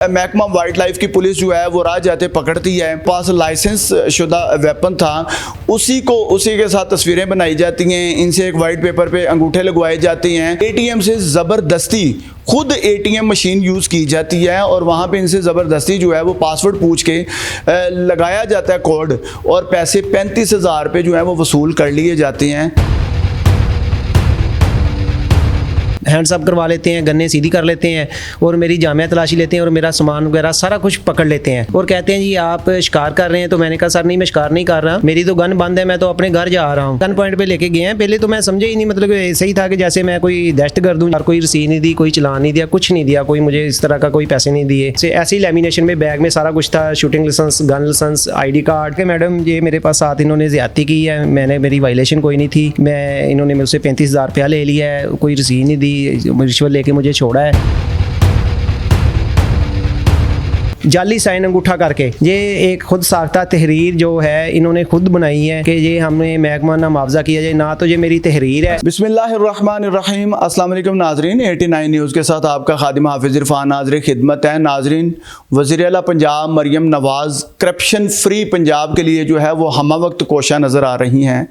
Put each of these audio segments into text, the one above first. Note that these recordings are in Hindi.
महकमा वाइल्ड लाइफ की पुलिस जो है वो राह जाते पकड़ती है, पास लाइसेंस शुदा वेपन था, उसी के साथ तस्वीरें बनाई जाती हैं, इनसे एक वाइट पेपर पे अंगूठे लगवाए जाते हैं, एटीएम से ज़बरदस्ती खुद एटीएम मशीन यूज़ की जाती है और वहाँ पे इनसे ज़बरदस्ती जो है वो पासवर्ड पूछ के लगाया जाता है कोड और पैसे 35,000 रुपये जो है वो वसूल कर लिए जाते हैं। हैंड्स अप करवा लेते हैं, गन्ने सीधी कर लेते हैं और मेरी जामिया तलाशी लेते हैं और मेरा सामान वगैरह सारा कुछ पकड़ लेते हैं और कहते हैं जी आप शिकार कर रहे हैं। तो मैंने कहा सर नहीं, मैं शिकार नहीं कर रहा, मेरी तो गन बंद है, मैं तो अपने घर जा रहा हूँ। गन पॉइंट पे लेके गए हैं। पहले तो मैं समझे ही नहीं, मतलब ऐसे ही था कि जैसे मैं कोई दहशतगर्द हूँ। कोई रसीद नहीं दी, कोई चलान नहीं दिया, कुछ नहीं दिया, कोई मुझे इस तरह का कोई पैसे नहीं दिए। ऐसे ही लेमिनेशन में बैग में सारा कुछ था, shooting license, gun license, ID card के। मैडम ये मेरे पास साथ इन्होंने ज्यादती की है, मैंने मेरी वायलेशन कोई नहीं थी, इन्होंने मुझसे 35,000 रुपया ले लिया है, कोई रसीद नहीं दी, रिश्वत लेके मुझे छोड़ा है। जाली साइन अंगूठा करके ये एक खुद साख्ता तहरीर जो है इन्होंने खुद बनाई है कि ये हमने महकमा ना मुआवजा किया जाए, ना तो ये मेरी तहरीर है। बिस्मिल्लाहिर्रहमानिर्रहीम। अस्सलाम वालेकुम नाजरीन, 89 न्यूज़ के साथ आपका खादिम हाफिज इरफान नाज़िर खिदमत है। नाजरीन, वज़ीर आला पंजाब मरियम नवाज़ करप्शन फ्री पंजाब के लिए जो है वो हमा वक्त कोशा नज़र आ रही हैं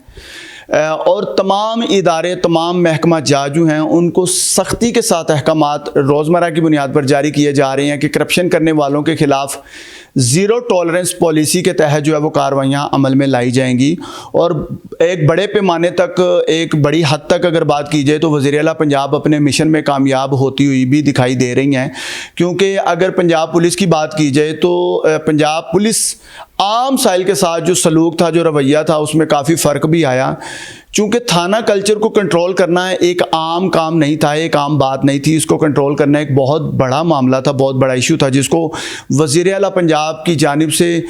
और तमाम इदारे, तमाम महकमा जात जो हैं उनको सख्ती के साथ अहकामात रोज़मर्रा की बुनियाद पर जारी किए जा रहे हैं कि करप्शन करने वालों के ख़िलाफ़ ज़ीरो टॉलरेंस पॉलिसी के तहत जो है वो कार्रवाइयाँ अमल में लाई जाएंगी। और एक बड़े पैमाने तक, एक बड़ी हद तक अगर बात की जाए तो वज़ीर आला पंजाब अपने मिशन में कामयाब होती हुई भी दिखाई दे रही हैं, क्योंकि अगर पंजाब पुलिस की बात की जाए तो पंजाब पुलिस आम साइल के साथ जो सलूक था, जो रवैया था, उसमें काफ़ी फ़र्क भी आया। चूँकि थाना कल्चर को कंट्रोल करना एक आम काम नहीं था, एक आम बात नहीं थी। इसको कंट्रोल करना एक बहुत बड़ा मामला था, बहुत बड़ा इशू था, जिसको वज़ीर आला पंजाब की जानिब से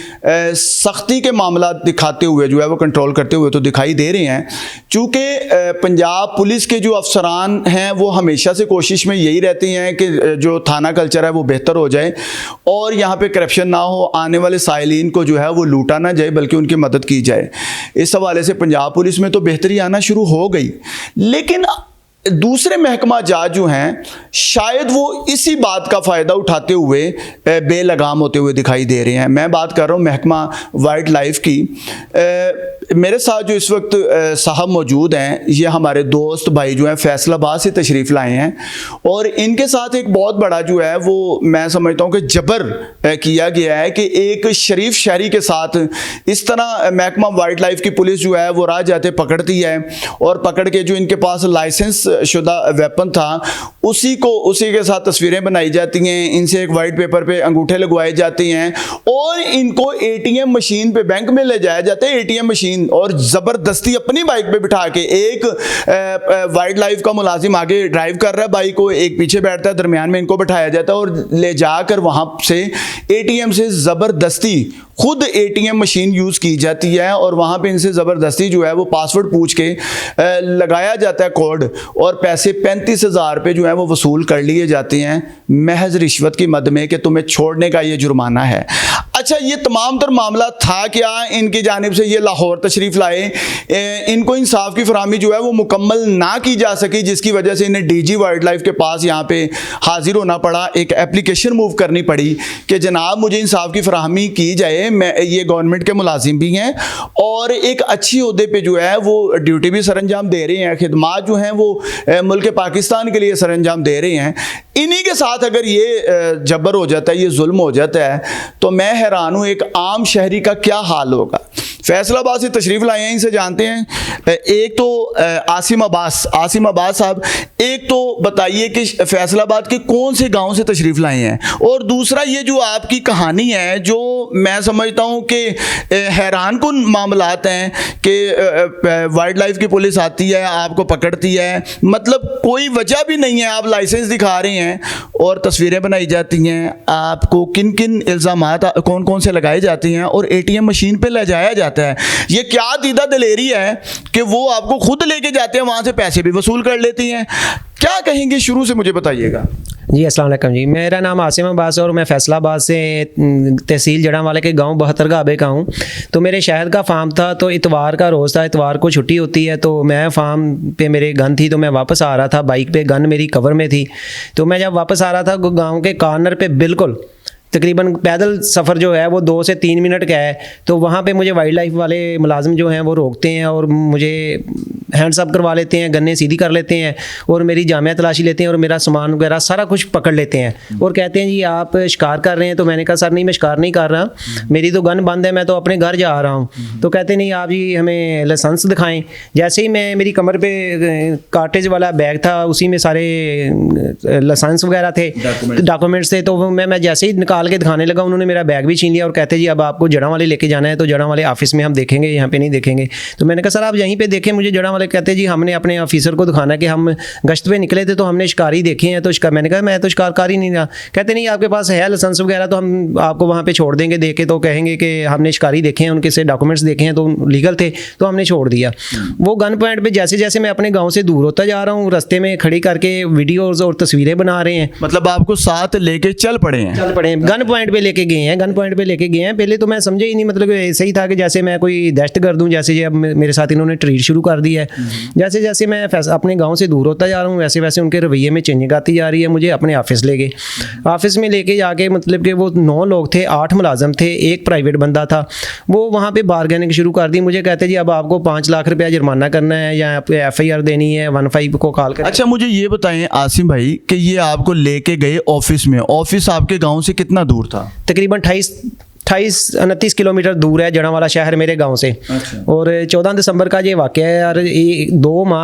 सख्ती के मामला दिखाते हुए जो है वो कंट्रोल करते हुए तो दिखाई दे रहे हैं। चूँकि पंजाब पुलिस के जो अफसरान हैं वो हमेशा से कोशिश में यही रहते हैं कि जो थाना कल्चर है वो बेहतर हो जाए और यहाँ पर करप्शन ना हो, आने वाले साइलिन को जो है वो लूटा ना जाए बल्कि उनकी मदद की जाए। इस हवाले से पंजाब पुलिस में तो बेहतरी आना शुरू हो गई, लेकिन दूसरे महकमा जात जो हैं शायद वो इसी बात का फ़ायदा उठाते हुए बेलगाम होते हुए दिखाई दे रहे हैं। मैं बात कर रहा हूँ महकमा वाइल्ड लाइफ की। मेरे साथ जो इस वक्त साहब मौजूद हैं, ये हमारे दोस्त भाई जो हैं फैसलाबाद से तशरीफ़ लाए हैं और इनके साथ एक बहुत बड़ा जो है वो मैं समझता हूँ कि जबर किया गया है कि एक शरीफ शहरी के साथ इस तरह महकमा वाइल्ड लाइफ की पुलिस जो है वो राह जाते पकड़ती है और पकड़ के जो इनके पास लाइसेंस शुदा वेपन था उसी के साथ तस्वीरें बनाई जाती हैं, इनसे एक वाइट पेपर पे अंगूठे लगवाए जाते हैं और इनको एटीएम मशीन पे बैंक में ले जाया जाता है। एटीएम मशीन और ज़बरदस्ती अपनी बाइक पे बिठा के एक वाइल्ड लाइफ का मुलाजिम आगे ड्राइव कर रहा है बाइक को, एक पीछे बैठता है, दरमियान में इनको बिठाया जाता है और ले जाकर वहाँ से एटीएम से ज़बरदस्ती खुद एटीएम मशीन यूज़ की जाती है और वहाँ पे इनसे ज़बरदस्ती जो है वो पासवर्ड पूछ के लगाया जाता है कोड और पैसे 35,000 रुपये जो है वो वसूल कर लिए जाते हैं महज रिश्वत की मद में कि तुम्हें छोड़ने का ये जुर्माना है। अच्छा, ये तमाम तर मामला था क्या? इनकी जानिब से ये लाहौर तशरीफ़ लाए, इनको इंसाफ की फराहमी जो है वो मुकम्मल ना की जा सकी, जिसकी वजह से इन्हें DG वाइल्ड लाइफ के पास यहाँ पे हाजिर होना पड़ा, एक एप्लीकेशन मूव करनी पड़ी कि जनाब मुझे इंसाफ की फराहमी की जाए। मैं ये गवर्नमेंट के मुलाजिम भी हैं और एक अच्छी ओहदे पे जो है वो ड्यूटी भी सरअंजाम दे रहे हैं, खिदमात जो हैं वो मुल्क पाकिस्तान के लिए सरअंजाम दे रहे हैं। इन्हीं के साथ अगर ये जबर हो जाता है, ये जुल्म हो जाता है, तो मैं हैरान हूँ एक आम शहरी का क्या हाल होगा। फैसलाबाद से तशरीफ़ लाए हैं, इनसे जानते हैं। एक तो आसिम अब्बास साहब, एक तो बताइए कि फैसलाबाद के कौन से गांव से तशरीफ़ लाए हैं, और दूसरा ये जो आपकी कहानी है जो मैं समझता हूँ कि हैरान कुन मामलात हैं कि वाइल्ड लाइफ की पुलिस आती है, आपको पकड़ती है, मतलब कोई वजह भी नहीं है, आप लाइसेंस दिखा रहे हैं और तस्वीरें बनाई जाती हैं। आपको किन किन इल्ज़ामात कौन कौन से लगाए जाते हैं और ATM मशीन पे ले जाया जाता है। ये क्या दीदा दिलेरी है कि वो आपको खुद लेके जाते हैं, वहां से पैसे भी वसूल कर लेती हैं। क्या कहेंगे, शुरू से मुझे बताइएगा। जी अस्सलाम वालेकुम जी, मेरा नाम आसिम अब्बास है और मैं फैसलाबाद से तहसील जड़ांवाले के गांव 72 गाबे का हूँ। तो मेरे शहद का फार्म था, तो इतवार का रोज़ था, इतवार को छुट्टी होती है, तो मैं फार्म पे मेरे गन थी, तो मैं वापस आ रहा था बाइक पे, गन मेरी कवर में थी। तो मैं जब वापस आ रहा था गाँव के कॉर्नर पे बिल्कुल तकरीबन पैदल सफ़र जो है वो 2 से 3 मिनट का है, तो वहाँ पे मुझे वाइल्ड लाइफ वाले मुलाजिम जो हैं वो रोकते हैं और मुझे हैंड्स अप करवा लेते हैं, गन्ने सीधी कर लेते हैं और मेरी जामिया तलाशी लेते हैं और मेरा सामान वगैरह सारा कुछ पकड़ लेते हैं और कहते हैं जी आप शिकार कर रहे हैं। तो मैंने कहा सर नहीं, मैं शिकार नहीं कर रहा, मेरी तो गन बंद है, मैं तो अपने घर जा रहा हूँ। तो कहते नहीं आप जी हमें लाइसेंस दिखाएं। जैसे ही मैं, मेरी कमर पे कार्टेज वाला बैग था, उसी में सारे लाइसेंस वगैरह थे, डॉक्यूमेंट्स थे, तो मैं जैसे ही निकाल के दिखाने लगा, उन्होंने मेरा बैग भी छीन लिया और कहते जी अब आपको जड़ांवाले लेके जाना है, तो जड़ांवाले ऑफिस में हम देखेंगे, यहाँ पे नहीं देखेंगे। तो मैंने कहा सर आप यहीं पे देखें मुझे। जड़ांवाले कहते जी हमने अपने ऑफिसर को दिखाना है कि हम गश्त पे निकले थे तो हमने शिकारी देखे हैं, तो शिकार। मैंने कहा मैं तो शिकारकारी नहीं रहा। कहते नहीं आपके पास है लाइसेंस वगैरह, तो हम आपको वहाँ पे छोड़ देंगे, देखे तो कहेंगे कि हमने शिकारी देखे हैं, उनके से डॉक्यूमेंट्स देखे हैं तो लीगल थे, तो हमने छोड़ दिया। वो गन पॉइंट पे जैसे जैसे मैं अपने गाँव से दूर होता जा रहा हूँ, रास्ते में खड़ी करके वीडियोज़ और तस्वीरें बना रहे हैं। मतलब आपको साथ लेके चल पड़े हैं? गन पॉइंट पे लेके गए हैं, गन पॉइंट पे लेके गए हैं। पहले तो मैं समझे ही नहीं, मतलब ऐसे ही था कि जैसे मैं कोई दहशतगर्द हूँ, जैसे अब मेरे साथ इन्होंने ट्रीट शुरू कर दिया है। जैसे जैसे मैं अपने गांव से दूर होता जा रहा हूँ, वैसे वैसे उनके रवैये में चेंजिंग आती जा रही है। मुझे अपने ऑफिस ले गए, ऑफिस में लेके जाके मतलब कि वो 9 लोग थे, 8 मुलाजम थे, एक प्राइवेट बंदा था। वो वहाँ पे बारगेनिंग शुरू कर दी। मुझे कहते जी अब आपको 5 लाख रुपया जुर्माना करना है या आपको FIR देनी है, 15 को कॉल कर। अच्छा मुझे ये बताएं आसिम भाई कि ये आपको लेके गए ऑफिस में, ऑफिस आपके गांव से कितना दूर था? तकरीबन 28-29 किलोमीटर दूर है जड़ांवाला शहर मेरे गांव से। अच्छा। और 14 दिसंबर का ये वाक़या है यार,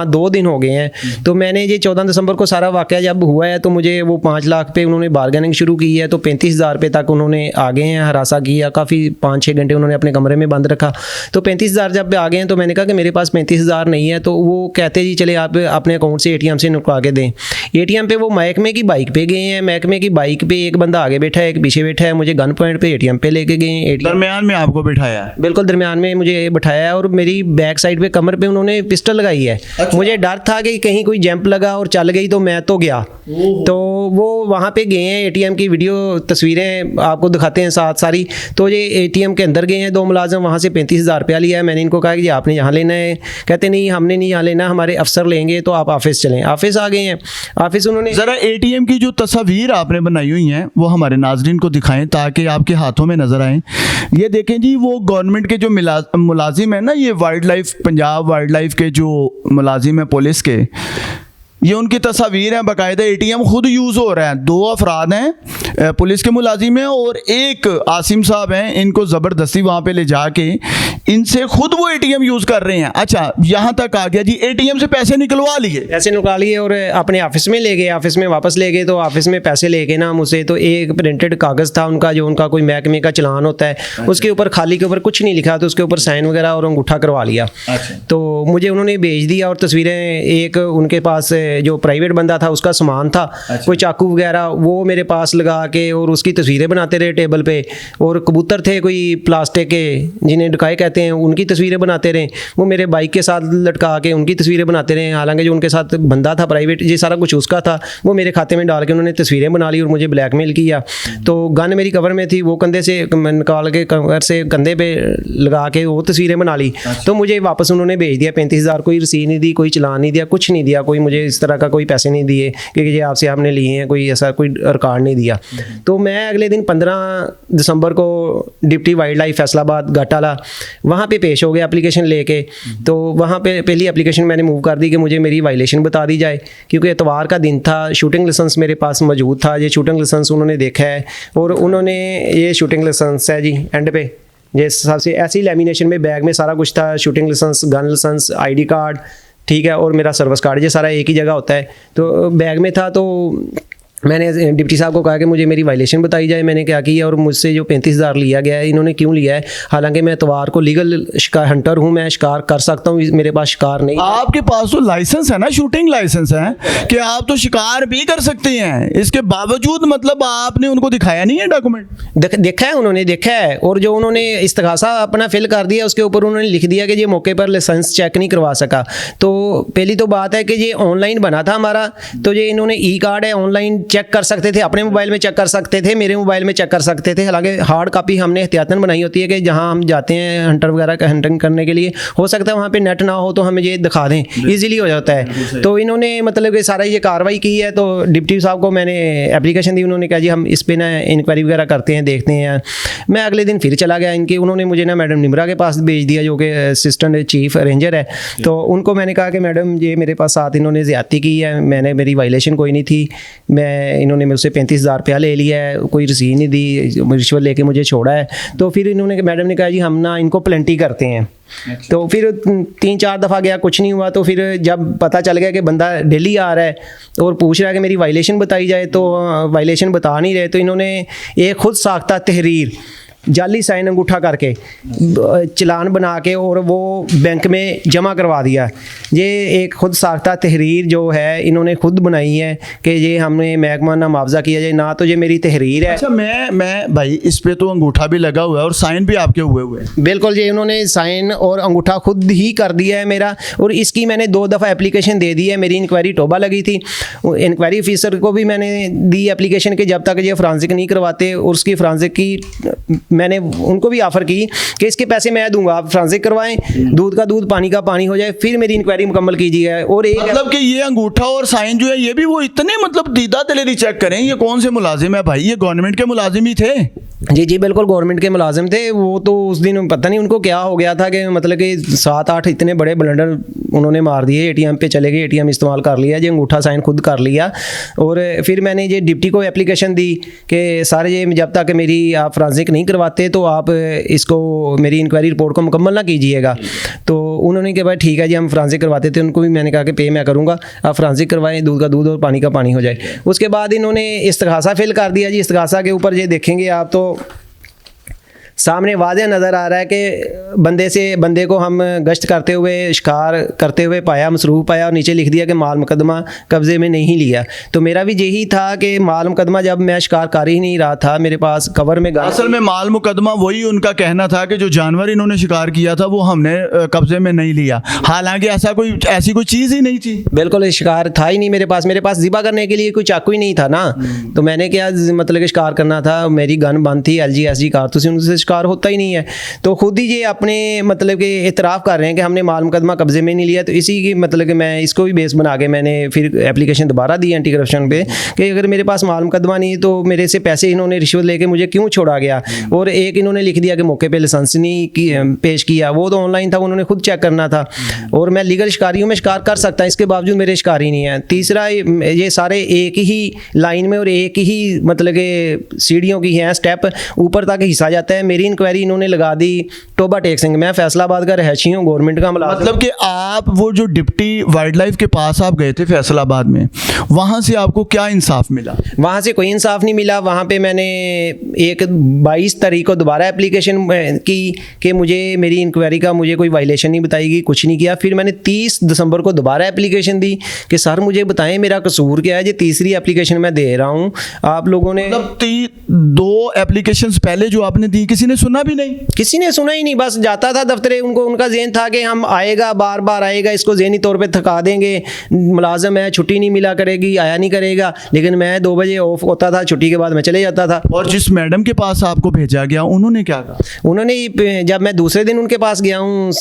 2 दिन हो गए हैं। तो मैंने ये 14 दिसंबर को सारा वाक़या जब हुआ है, तो मुझे वो 5 लाख पे उन्होंने बारगेनिंग शुरू की है, तो 35,000 रुपये तक उन्होंने आ गए हैं, हरासा किया काफ़ी, 5-6 घंटे उन्होंने अपने कमरे में बंद रखा। तो 35,000 जब आ गए हैं, तो मैंने कहा कि मेरे पास 35,000 नहीं है। तो वो कहते जी चले आप अपने अकाउंट से ATM से निकलवा के दें। ATM पे वो महकमे की बाइक पे गए हैं, महकमे की बाइक पे एक बंदा आगे बैठा है, एक पीछे बैठा है, मुझे गन पॉइंट पे ATM पे लेके गए। दरमियान में आपको बिठाया है? बिल्कुल दरमियान में मुझे बिठाया है और मेरी बैक साइड पे कमर पे उन्होंने पिस्टल लगाई है। अच्छा। मुझे डर था कि कहीं कोई जंप लगा और चल गई तो मैं तो गया। तो वो वहाँ पे गए हैं, ATM की वीडियो तस्वीरें आपको दिखाते हैं साथ सारी। तो ये ATM के अंदर गए हैं 2 मुलाजिम, वहाँ से 35,000 रुपया लिया है। मैंने इनको कहा कि आपने यहाँ लेना है, कहते नहीं हमने नहीं यहाँ लेना, हमारे अफसर लेंगे, तो आप ऑफिस चलें। ऑफिस आ गए हैं, ऑफिस उन्होंने ज़रा ATM की जो तस्वीर आपने बनाई हुई हैं वो हमारे नाजरीन को दिखाएं ताकि आपके हाथों में नजर आए। ये देखें जी, वो गवर्नमेंट के जो मुलाजिम है ना, ये wild life, Punjab wild life के जो मुलाजिम है पुलिस के, ये उनकी तस्वीर है। बाकायदा ATM खुद यूज़ हो रहा है। 2 अफराद हैं, पुलिस के मुलाजिम हैं और एक आसिम साहब हैं। इनको ज़बरदस्ती वहाँ पे ले जाके इनसे खुद वो ATM यूज़ कर रहे हैं। अच्छा यहाँ तक आ गया जी, ATM से पैसे निकलवा लिए? पैसे निकाल लिए और अपने ऑफिस में ले गए, ऑफिस में वापस ले गए। तो ऑफिस में पैसे लेके ना मुझसे, तो एक प्रिंटेड कागज़ था उनका, जो उनका कोई महकमे का चलान होता है, उसके ऊपर खाली के ऊपर कुछ नहीं लिखा, तो उसके ऊपर साइन वगैरह और अंगूठा करवा लिया। अच्छा। तो मुझे उन्होंने भेज दिया और तस्वीरें, एक उनके पास जो प्राइवेट बंदा था उसका सामान था। अच्छा। कोई चाकू वगैरह वो मेरे पास लगा के और उसकी तस्वीरें बनाते रहे टेबल पे, और कबूतर थे कोई प्लास्टिक के जिन्हें डुकाए कहते हैं, उनकी तस्वीरें बनाते रहे। वो मेरे बाइक के साथ लटका के उनकी तस्वीरें बनाते रहे। हालांकि जो उनके साथ बंदा था प्राइवेट, ये सारा कुछ उसका था, वो मेरे खाते में डाल के उन्होंने तस्वीरें बना ली और मुझे ब्लैकमेल किया। तो गन मेरी कवर में थी, वो कंधे से निकाल के कवर से कंधे पे लगा के वो तस्वीरें बना ली। तो मुझे वापस उन्होंने भेज दिया 35,000। कोई रसीद नहीं दी, कोई चलान नहीं दिया, कुछ नहीं दिया, कोई मुझे इस तरह का कोई पैसे नहीं दिए कि ये आपसे आपने लिए हैं, कोई ऐसा कोई रिकॉर्ड नहीं दिया। तो मैं अगले दिन 15 दिसंबर को डिप्टी वाइल्ड लाइफ फैसलाबाद घाटाला वहाँ पे पेश हो गया एप्लीकेशन लेके। तो वहाँ पे पहली एप्लीकेशन मैंने मूव कर दी कि मुझे मेरी वायलेशन बता दी जाए, क्योंकि एतवार का दिन था, शूटिंग लाइसेंस मेरे पास मौजूद था। ये शूटिंग लाइसेंस उन्होंने देखा है और उन्होंने, ये शूटिंग लाइसेंस है जी एंड पे, ये सबसे ऐसी लैमिनेशन में बैग में सारा कुछ था, shooting license, gun license, ID card, ठीक है, और मेरा सर्विस कार्ड, ये सारा एक ही जगह होता है, तो बैग में था। तो मैंने डिप्टी साहब को कहा कि मुझे मेरी वायलेशन बताई जाए। मैंने क्या किया और मुझसे जो 35,000 लिया गया है, इन्होंने क्यों लिया है? हालांकि मैं इतवार को लीगल शिकार हंटर हूं, मैं शिकार कर सकता हूं, मेरे पास शिकार नहीं। आपके पास तो लाइसेंस है ना, शूटिंग लाइसेंस है, कि आप तो शिकार भी कर सकते हैं। इसके बावजूद मतलब आपने उनको दिखाया नहीं है डॉक्यूमेंट? देखा है, उन्होंने देखा है, और जो उन्होंने इस्तगासा अपना फिल कर दिया उसके ऊपर उन्होंने लिख दिया कि ये मौके पर लाइसेंस चेक नहीं करवा सका। तो पहली तो बात है कि ये ऑनलाइन बना था हमारा, तो ये इन्होंने ई कार्ड है ऑनलाइन चेक कर सकते थे, अपने मोबाइल में चेक कर सकते थे, मेरे मोबाइल में चेक कर सकते थे। हालांकि हार्ड कॉपी हमने एहतियातन बनाई होती है कि जहाँ हम जाते हैं हंटर वगैरह का हंटिंग करने के लिए, हो सकता है वहाँ पे नेट ना हो तो हमें ये दिखा दें, ईजिली हो जाता है। तो इन्होंने मतलब कि सारा ये कार्रवाई की है। तो डिप्टी साहब को मैंने एप्लीकेशन दी, उन्होंने कहा जी हम इस पे ना इंक्वायरी वगैरह करते हैं, देखते हैं। मैं अगले दिन फिर चला गया इनके, उन्होंने मुझे ना मैडम निमरा के पास भेज दिया जो कि असिस्टेंट चीफ रेंजर है। तो उनको मैंने कहा कि मैडम ये मेरे पास साथ इन्होंने ज़्यादती की है, मैंने मेरी वायलेशन कोई नहीं थी, इन्होंने मुझसे 35,000 रुपया ले लिया है, कोई रसीद नहीं दी, रिश्वत लेके मुझे छोड़ा है। तो फिर इन्होंने मैडम ने कहा जी हम ना इनको प्लेंटी करते हैं। तो फिर 3-4 दफ़ा गया, कुछ नहीं हुआ। तो फिर जब पता चल गया कि बंदा दिल्ली आ रहा है और पूछ रहा है कि मेरी वायलेशन बताई जाए, तो वायलेशन बता नहीं रहे, तो इन्होंने एक खुद साख्ता तहरीर जाली साइन अंगूठा करके चालान बना के और वो बैंक में जमा करवा दिया। ये एक खुद साख्ता तहरीर जो है इन्होंने खुद बनाई है कि ये हमने महकमा ना मुआवजा किया जाए, ना तो ये मेरी तहरीर है। अच्छा, मैं भाई इस पे तो अंगूठा भी लगा हुआ है और साइन भी आपके हुए हैं। बिल्कुल जी, उन्होंने साइन और अंगूठा खुद ही कर दिया है मेरा। और इसकी मैंने 2 दफ़ा एप्लीकेशन दे दी है। मेरी इंक्वायरी टोबा लगी थी, इंक्वायरी ऑफिसर को भी मैंने दी एप्लीकेशन कि जब तक ये फ्रांसिक नहीं करवाते, और उसकी फ्रांसिक की मैंने उनको भी ऑफर की कि इसके पैसे मैं दूंगा, आप फ्रांसिक करवाएं, दूध का दूध पानी का पानी हो जाए, फिर मेरी इंक्वायरी मुकम्मल कीजिएगा। और एक मतलब कि ये अंगूठा और साइन जो है ये भी वो इतने मतलब दीदा दिलेरी चेक करें, ये कौन से मुलाजिम है भाई, ये गवर्नमेंट के मुलाजिम ही थे? जी बिल्कुल गवर्नमेंट के मुलाजिम थे वो। तो उस दिन पता नहीं उनको क्या हो गया था कि मतलब कि 7-8 इतने बड़े ब्लंडर उन्होंने मार दिए। एटीएम पे चले गए, एटीएम इस्तेमाल कर लिया जी, अंगूठा साइन खुद कर लिया। और फिर मैंने ये डिप्टी को एप्लीकेशन दी कि सारे ये जब तक मेरी आप फ्रांसिक नहीं करवाते तो आप इसको मेरी इंक्वायरी रिपोर्ट को मुकम्मल ना कीजिएगा। तो उन्होंने कहा भाई ठीक है जी, हम फ्रांसिक करवाते थे। उनको भी मैंने कहा कि पे मैं करूँगा, आप फ्रांसिक करवाएं, दूध का दूध और पानी का पानी हो जाए। उसके बाद इन्होंने इस्तगासा फिल कर दिया जी। इस्तगासा के ऊपर ये देखेंगे आप तो सामने वाज़ेह नज़र आ रहा है कि बंदे को हम गश्त करते हुए, शिकार करते हुए पाया, मसरूफ़ पाया, और नीचे लिख दिया कि माल मुकदमा कब्ज़े में नहीं लिया। तो मेरा भी यही था कि माल मुकदमा जब मैं शिकार कर ही नहीं रहा था, मेरे पास कवर में असल में माल मुकदमा वही उनका कहना था कि जो जानवर इन्होंने शिकार किया था वो हमने कब्जे में नहीं लिया, हालांकि ऐसी कोई चीज़ ही नहीं थी। बिल्कुल शिकार था ही नहीं मेरे पास ज़िबा करने के लिए कोई चाकू ही नहीं था ना। तो मैंने क्या मतलब कि शिकार करना था, मेरी गन बंद थी, LG-SG कारतूस, उनसे शिकार होता ही नहीं है। तो खुद ही ये अपने मतलब कि इतराफ़ कर रहे हैं कि हमने माल मुकदमा कब्जे में नहीं लिया। तो इसी की मतलब कि मैं इसको भी बेस बना के मैंने फिर एप्लीकेशन दोबारा दी एंटी करप्शन पे कि अगर मेरे पास माल मुकदमा नहीं तो मेरे से पैसे इन्होंने रिश्वत लेके मुझे क्यों छोड़ा गया। और एक इन्होंने लिख दिया कि मौके पे लाइसेंस नहीं पेश किया, वो तो ऑनलाइन था, उन्होंने खुद चेक करना था। और मैं लीगल शिकारियों में शिकार कर सकता, इसके बावजूद मेरे शिकारी नहीं है। तीसरा, ये सारे एक ही लाइन में और एक ही मतलब कि सीढ़ियों की हैं, स्टेप ऊपर तक हिस्सा जाता है। मेरी इंक्वायरी इन्होंने लगा दी टोबा टेक्सिंग। मैं फैसलाबाद का रहशी हूँ, गवर्नमेंट का मतलब कि आप वो जो डिप्टी वाइल्ड लाइफ के पास आप गए थे फैसलाबाद में, वहाँ से आपको क्या इंसाफ मिला? वहाँ से कोई इंसाफ नहीं मिला। वहाँ पे मैंने 22 तारीख को दोबारा एप्लीकेशन की कि मुझे मेरी इंक्वायरी का मुझे कोई वायलेशन नहीं बताएगी, कुछ नहीं किया। फिर मैंने 30 दिसंबर को दोबारा एप्लीकेशन दी कि सर मुझे बताएं मेरा कसूर क्या है। ये तीसरी एप्लीकेशन मैं दे रहा हूँ। आप लोगों ने मतलब 2 एप्लीकेशंस पहले जो आपने दी किसी ने सुना भी नहीं? किसी ने सुना ही नहीं। बस जाता था दफ्तरे, उनका ज़हन था कि हम आएगा, बार बार आएगा, इसको ज़हनी तौर पे थका देंगे, मुलाजम है, छुट्टी नहीं मिला करेगी, आया नहीं करेगा। लेकिन मैं 2 बजे ऑफ होता था, छुट्टी के बाद मैं चले जाता था। और जिस मैडम के पास आपको भेजा गया उन्होंने क्या कहा? उन्होंने जब मैं दूसरे दिन उनके पास गया हूँ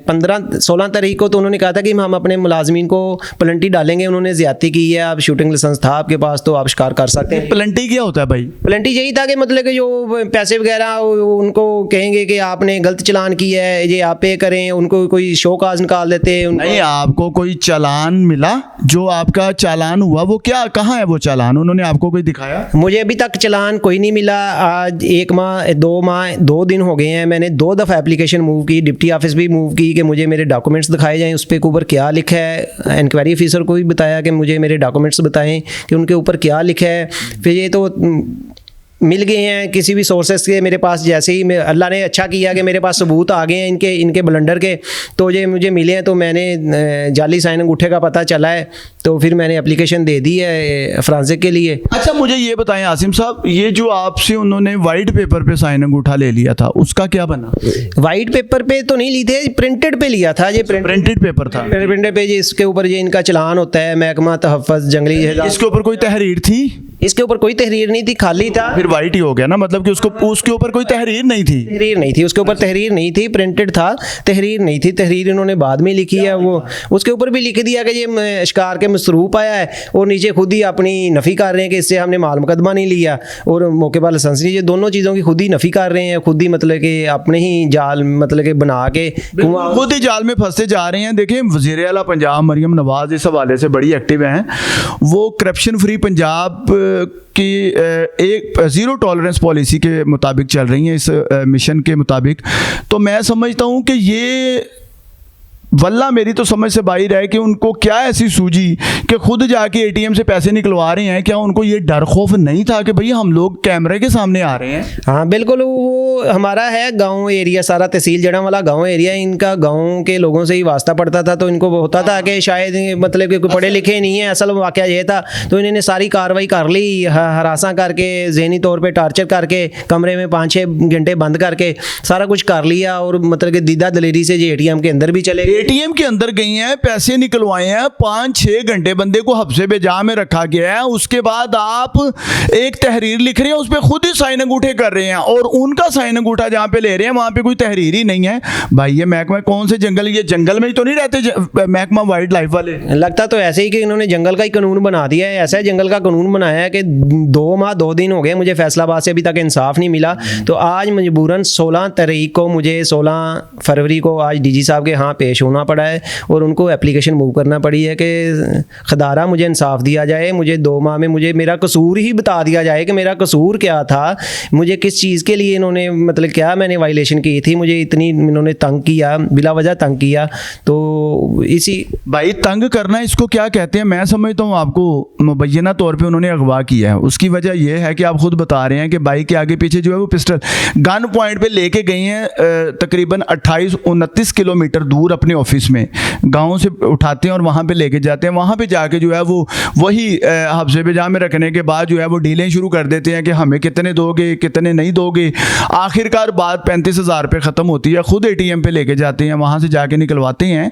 15-16 तारीख को, तो उन्होंने कहा था कि हम अपने मुलाजमीन को प्लेंटी डालेंगे, उन्होंने ज़्यादती की है, आप शूटिंग लाइसेंस था आपके पास तो आप शिकार कर सकते हैं। प्लेंटी क्या होता है भाई? प्लेंटी यही था कि मतलब कि जो पैसे वगैरह उनको कहेंगे कि आपने गलत चालान किया है, ये आप पे करें, उनको कोई शो काज निकाल देते हैं। नहीं, आपको कोई चालान मिला? जो आपका चालान हुआ वो क्या, कहाँ है वो चालान? उन्होंने आपको कोई दिखाया? मुझे अभी तक चालान कोई नहीं मिला। आज 1 माह 2 दिन हो गए हैं। मैंने 2 दफ़ा एप्लीकेशन मूव की, डिप्टी ऑफिस भी मूव की कि मुझे मेरे डॉक्यूमेंट्स दिखाए जाएं, उस पर ऊपर क्या लिखा है। इंक्वायरी ऑफिसर को भी बताया कि मुझे मेरे डॉक्यूमेंट्स बताएं कि उनके ऊपर क्या लिखा है। फिर ये तो मिल गए हैं किसी भी सोर्सेस के मेरे पास। जैसे ही अल्लाह ने अच्छा किया कि मेरे पास सबूत आ गए हैं इनके ब्लंडर के, तो ये मुझे मिले हैं। तो मैंने जाली साइन अंगूठे का पता चला है, तो फिर मैंने एप्लीकेशन दे दी है फ्रांसिक के लिए। अच्छा, मुझे ये बताएं आसिम साहब, ये जो आपसे उन्होंने वाइट पेपर पे साइन अंगूठा ले लिया था उसका क्या बना? वाइट पेपर पे तो नहीं ली थे, प्रिंटेड पे लिया था। ये प्रिंटेड पेपर था। प्रिंटेड पे इसके ऊपर ये इनका चलान होता है, महकमा तहफ़्फ़ुज़ जंगली। इसके ऊपर कोई तहरीर थी? इसके ऊपर कोई तहरीर नहीं थी, खाली था। फिर वाइट ही हो गया ना, मतलब कि उसके ऊपर कोई तहरीर नहीं थी। तहरीर नहीं थी, उसके ऊपर तहरीर नहीं थी, प्रिंटेड था, तहरीर नहीं थी। तहरीर इन्होंने बाद में लिखी है। वो उसके ऊपर भी लिख दिया कि ये शिकार के मसरूफ आया है, और नीचे खुद ही अपनी नफ़ी कर रहे हैं कि इससे हमने माल मुकदमा नहीं लिया और मौके पर लाइसेंस नहीं। ये दोनों चीज़ों की खुद ही नफ़ी कर रहे हैं, खुद ही मतलब कि अपने ही जाल मतलब कि बना के खुद ही जाल में फंसते जा रहे हैं। देखिए, वज़ीर आला पंजाब मरियम नवाज़ इस हवाले से बड़ी एक्टिव हैं। वो करप्शन फ्री पंजाब की एक ज़ीरो टॉलरेंस पॉलिसी के मुताबिक चल रही हैं, इस मिशन के मुताबिक। तो मैं समझता हूँ कि ये वल्ला मेरी तो समझ से बाहर है कि उनको क्या ऐसी सूझी कि खुद जाके एटीएम से पैसे निकलवा रहे हैं। क्या उनको ये डर खौफ नहीं था कि भाई हम लोग कैमरे के सामने आ रहे हैं? हाँ बिल्कुल, वो हमारा है गांव एरिया, सारा तहसील जड़ा वाला गांव एरिया। इनका गांव के लोगों से ही वास्ता पड़ता था, तो इनको होता था कि शायद मतलब कि पढ़े लिखे नहीं है। असल वाक़या ये था, तो इन्होंने सारी कार्रवाई कर ली, हरासा करके, जहनी तौर पर टार्चर करके, कमरे में 5-6 घंटे बंद करके सारा कुछ कर लिया। और मतलब कि दीदा दलेरी से ये एटीएम के अंदर भी चले गए, एटीएम के अंदर गई हैं, पैसे निकलवाए हैं, 5-6 घंटे बंदे को हफ्से बेजा में रखा गया है। उसके बाद आप एक तहरीर लिख रहे हैं, उस पर खुद ही साइन अंगूठे कर रहे हैं, और उनका साइन अंगूठा जहाँ पे ले रहे हैं वहाँ पे कोई तहरीर ही नहीं है। भाई ये महकमा कौन से जंगल, ये जंगल में ही तो नहीं रहते महकमा वाइल्ड लाइफ वाले? लगता तो ऐसे ही कि इन्होंने जंगल का ही कानून बना दिया है। ऐसा जंगल का कानून बनाया है कि 2 माह 2 दिन हो गए मुझे फैसलाबाद से अभी तक इंसाफ नहीं मिला। तो आज मजबूरन 16 तारीख को, मुझे 16 फरवरी को आज डीजी साहब के यहाँ पेश होना पड़ा है, और उनको एप्लीकेशन मूव करना पड़ी है कि खदारा मुझे इंसाफ दिया जाए। मुझे 2 माह में मुझे मेरा कसूर ही बता दिया जाए कि मेरा कसूर क्या था, मुझे किस चीज़ के लिए इन्होंने मतलब क्या मैंने वायलेशन की थी, मुझे इतनी इन्होंने तंग किया, बिला वजह तंग किया। तो इसी भाई तंग करना इसको क्या कहते हैं? मैं समझता हूँ आपको मुबैना तौर पे उन्होंने अगवा किया है। उसकी वजह यह है कि आप खुद बता रहे हैं कि बाइक के आगे पीछे जो है वो पिस्टल गन पॉइंट पे लेके गई हैं, तकरीबन 28-29 किलोमीटर दूर अपने ऑफिस में। गाँव से उठाते हैं और वहाँ पे लेके जाते हैं। वहाँ पे जाके जो है वो वही हफ्से बेजा में रखने के बाद जो है वो डीलें शुरू कर देते हैं कि हमें कितने दोगे, कितने नहीं दोगे। आखिरकार बात 35,000 पे ख़त्म होती है। खुद एटीएम पे लेके जाते हैं, वहाँ से जाके निकलवाते हैं।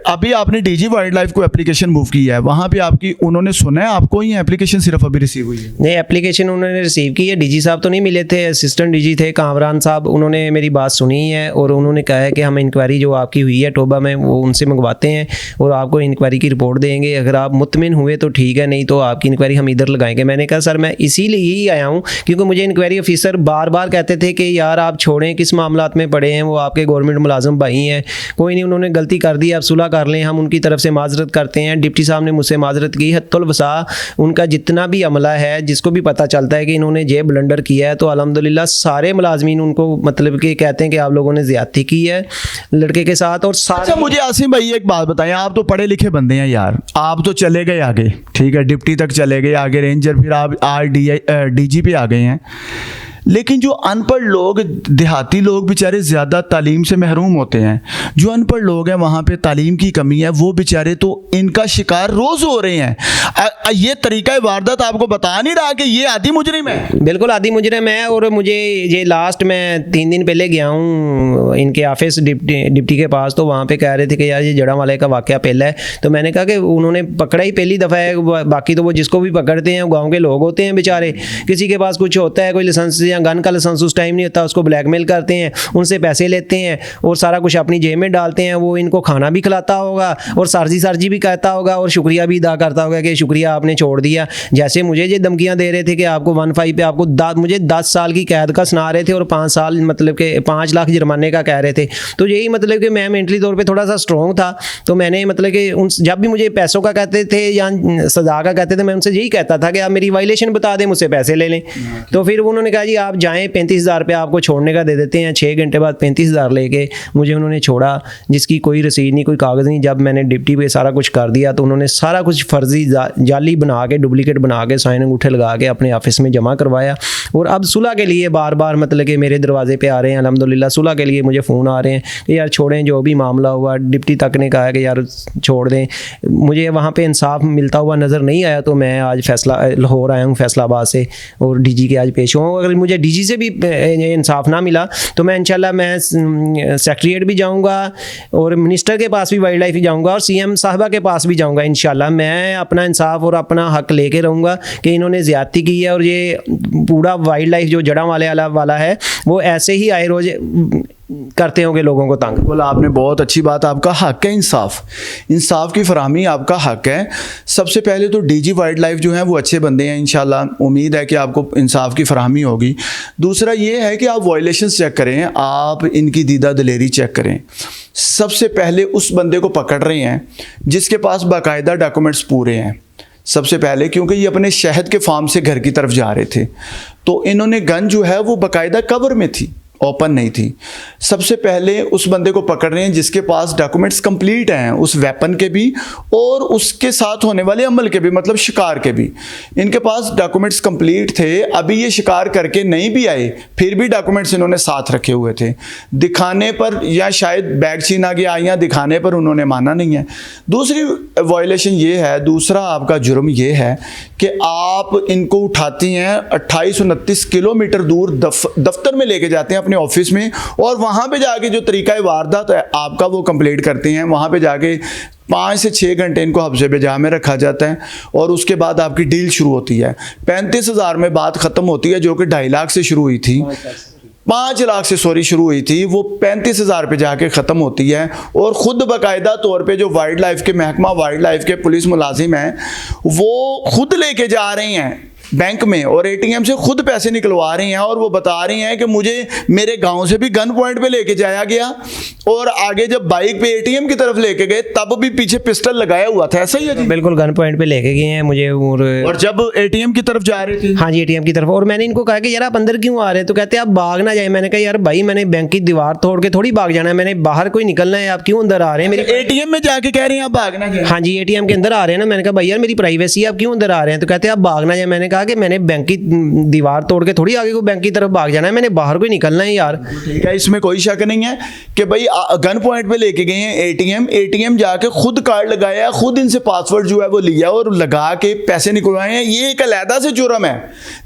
अभी आपने डीजी वाइल्ड लाइफ को एप्लीकेशन मूव की है, वहाँ पे आपकी उन्होंने सुना है आपको, ये एप्लीकेशन सिर्फ अभी रिसीव हुई है? नहीं, एप्लीकेशन उन्होंने रिसीव की है। डीजी साहब तो नहीं मिले थे, असिस्टेंट डीजी थे कामरान साहब, उन्होंने मेरी बात सुनी है और उन्होंने कहा है कि हम इंक्वायरी जो आपकी हुई है टोबा में वो उनसे मंगवाते हैं और आपको इंक्वायरी की रिपोर्ट देंगे। अगर आप मुतमिन हुए तो ठीक है, नहीं तो आपकी इंक्वायरी हम इधर लगाएंगे। मैंने कहा सर मैं इसीलिए ही आया हूँ क्योंकि मुझे इंक्वायरी ऑफिसर बार बार कहते थे कि यार आप छोड़ें, किस मामलात में पड़े हैं, वो आपके गवर्नमेंट मुलाजिम भाई हैं, कोई नहीं, उन्होंने गलती कर दी, आप सुलह कर लें, हम उनकी तरफ से माजरत करते हैं। डिप्टी साहब ने मुझसे माजरत की, हत्तुल वसा उनका जितना भी अमला है, जिसको भी पता चलता है कि इन्होंने ये ब्लंडर किया है, तो अल्हम्दुलिल्लाह सारे मुलाजमीन उनको मतलब कि कहते हैं कि आप लोगों ने ज़्यादती की है लड़के के साथ। और अच्छा मुझे आसिम भाई एक बात बताएं, आप तो पढ़े लिखे बंदे हैं यार, आप तो चले गए आगे, ठीक है, डिप्टी तक चले गए, आगे रेंजर, फिर आप डीजी पे आ गए हैं, लेकिन जो अनपढ़ लोग, देहाती लोग बेचारे ज़्यादा तालीम से महरूम होते हैं। जो अनपढ़ लोग हैं वहाँ पे तालीम की कमी है, वो बेचारे तो इनका शिकार रोज़ हो रहे हैं। ये तरीका वारदात आपको बता नहीं रहा कि ये आदि मुजरिम है? बिल्कुल आदि मुजरिम है। और मुझे ये लास्ट मैं 3 दिन पहले गया हूँ इनके ऑफिस डिप्टी के पास, तो वहाँ पे कह रहे थे कि यार ये जड़ा वाले का वाक़या पहला है। तो मैंने कहा कि उन्होंने पकड़ा ही पहली दफ़ा है, बाकी तो वो जिसको भी पकड़ते हैं गाँव के लोग होते हैं बेचारे, किसी के पास कुछ होता है, कोई लाइसेंस या गन का लाइसेंस उस टाइम नहीं होता, उसको ब्लैकमेल करते हैं, उनसे पैसे लेते हैं और सारा कुछ अपनी जेब में डालते हैं। वो इनको खाना भी खिलाता होगा और सारजी भी कहता होगा और शुक्रिया भी अदा करता होगा कि शुक्रिया आपने छोड़ दिया। जैसे मुझे ये धमकियां दे रहे थे कि आपको 15 पे आपको मुझे 10 साल की कैद का सुना रहे थे और 5 साल मतलब कि 5 लाख जुर्माने का कह रहे थे। तो यही मतलब कि मैं मेंटली तौर पे थोड़ा सा स्ट्रॉन्ग था, तो मैंने मतलब कि उन जब भी मुझे पैसों का कहते थे या सजा का कहते थे, मैं उनसे यही कहता था कि आप मेरी वायलेशन बता दें, मुझसे पैसे ले लें। तो फिर उन्होंने कहा जी आप जाएँ, 35,000 रुपये आपको छोड़ने का दे देते हैं। 6 घंटे बाद 35,000 लेके मुझे उन्होंने छोड़ा, जिसकी कोई रसीद नहीं, कोई कागज़ नहीं। जब मैंने डिप्टी पे सारा कुछ कर दिया तो उन्होंने सारा कुछ फर्जी जाली बना के, डुप्लीकेट बना के, साइन अंगूठे लगा के अपने ऑफिस में जमा करवाया। और अब सुलह के लिए बार बार मतलब कि मेरे दरवाजे पे आ रहे हैं, अल्हम्दुलिल्लाह सुलह के लिए मुझे फ़ोन आ रहे हैं कि यार छोड़ें, जो भी मामला हुआ। डिप्टी तक ने कहा कि यार छोड़ दें। मुझे वहाँ पे इंसाफ मिलता हुआ नज़र नहीं आया, तो मैं आज लाहौर आया हूँ फैसलाबाद से और डीजी के आज पेश हूँ। अगर मुझे डीजी से भी इंसाफ ना मिला तो मैं इंशाल्लाह मैं सेक्रेटरीट भी जाऊँगा और मिनिस्टर के पास भी वाइल्ड लाइफ ही जाऊँगा और सीएम साहबा के पास भी जाऊँगा इंशाल्लाह। मैं अपना इंसाफ और अपना हक लेके रहूँगा कि इन्होंने ज़्यादती की है और ये पूरा वाइल्ड लाइफ जो जड़ा वाला है वो ऐसे ही आए रोज करते होंगे लोगों को तंग। बोला आपने, बहुत अच्छी बात, आपका हक है इंसाफ की फराहमी आपका हक है। सबसे पहले तो डीजी वाइल्ड लाइफ जो है वो अच्छे बंदे हैं, इंशाल्लाह उम्मीद है कि आपको इंसाफ की फराहमी होगी। दूसरा ये है कि आप वायलेशंस चेक करें, आप इनकी दीदा दिलेरी चेक करें। सबसे पहले उस बंदे को पकड़ रहे हैं जिसके पास बाकायदा डॉक्यूमेंट्स पूरे हैं सबसे पहले, क्योंकि ये अपने शहद के फार्म से घर की तरफ जा रहे थे तो इन्होंने गन जो है वो बाकायदा कवर में थी, ओपन नहीं थी। सबसे पहले उस बंदे को पकड़ रहे हैं जिसके पास डॉक्यूमेंट्स कंप्लीट हैं, उस वेपन के भी और उसके साथ होने वाले अमल के भी, मतलब शिकार के भी। इनके पास डॉक्यूमेंट्स कंप्लीट थे, अभी ये शिकार करके नहीं भी आए फिर भी डॉक्यूमेंट्स इन्होंने साथ रखे हुए थे। दिखाने पर या शायद बैग छीना गया या दिखाने पर उन्होंने माना नहीं है। दूसरी वायलेशन ये है, दूसरा आपका जुर्म ये है कि आप इनको उठाती हैं 28-29 किलोमीटर दूर दफ्तर में लेके जाते हैं अपने ऑफिस में और वहां पे जाके जो तरीका वारदात है आपका वो कंप्लीट करते हैं। वहां पे जाके 5 से 6 घंटे इनको हफ्जे बेजा में रखा जाता है और उसके बाद आपकी डील शुरू होती है। 35,000 में बात खत्म होती है जो कि 2.5 लाख से शुरू हुई थी, 5 लाख से शुरू हुई थी, वो 35,000 पे जाके ख़त्म होती है। और ख़ुद बाकायदा तौर पे जो वाइल्ड लाइफ के महकमा वाइल्ड लाइफ के पुलिस मुलाजिम हैं वो खुद लेके जा रहे हैं बैंक में और एटीएम से खुद पैसे निकलवा रही हैं और वो बता रही हैं कि मुझे मेरे गांव से भी गन पॉइंट पे लेके जाया गया और आगे जब बाइक पे एटीएम की तरफ लेके गए तब भी पीछे पिस्टल लगाया हुआ था। ऐसा ही है जी? बिल्कुल गन पॉइंट पे लेके गए हैं मुझे। और जब एटीएम की तरफ जा रहे थे? हाँ जी, एटीएम की तरफ। और मैंने इनको कहा कि यार आप अंदर क्यों आ रहे हैं, तो कहते हैं आप भाग ना जाए। मैंने कहा यार भाई मैंने बैंक की दीवार तोड़ के थोड़ी भाग जाना है, मैंने बाहर कोई निकलना है, आप क्यों अंदर आ रहे हैं? मेरी एटीएम में जाके कह रहे हैं आप भागना जाए? हाँ जी, एटीएम के अंदर आ रहे हैं ना। मैंने कहा भाई यार मेरी प्राइवेसी है, आप क्यों अंदर आ रहे हैं? तो कहते हैं आप भागना जाए। मैंने कहा कि मैंने बैंक की दीवार तोड़ के थोड़ी आगे को बैंक की तरफ भाग जाना है, मैंने बाहर कोई निकलना है यार। ठीक है, इसमें कोई शक नहीं है कि भाई गन पॉइंट पे लेके गए हैं एटीएम जाके खुद कार्ड लगाया, खुद इनसे पासवर्ड जो है वो लिया और लगा के पैसे निकलवाए हैं। ये एक अलहदा से जुर्म है,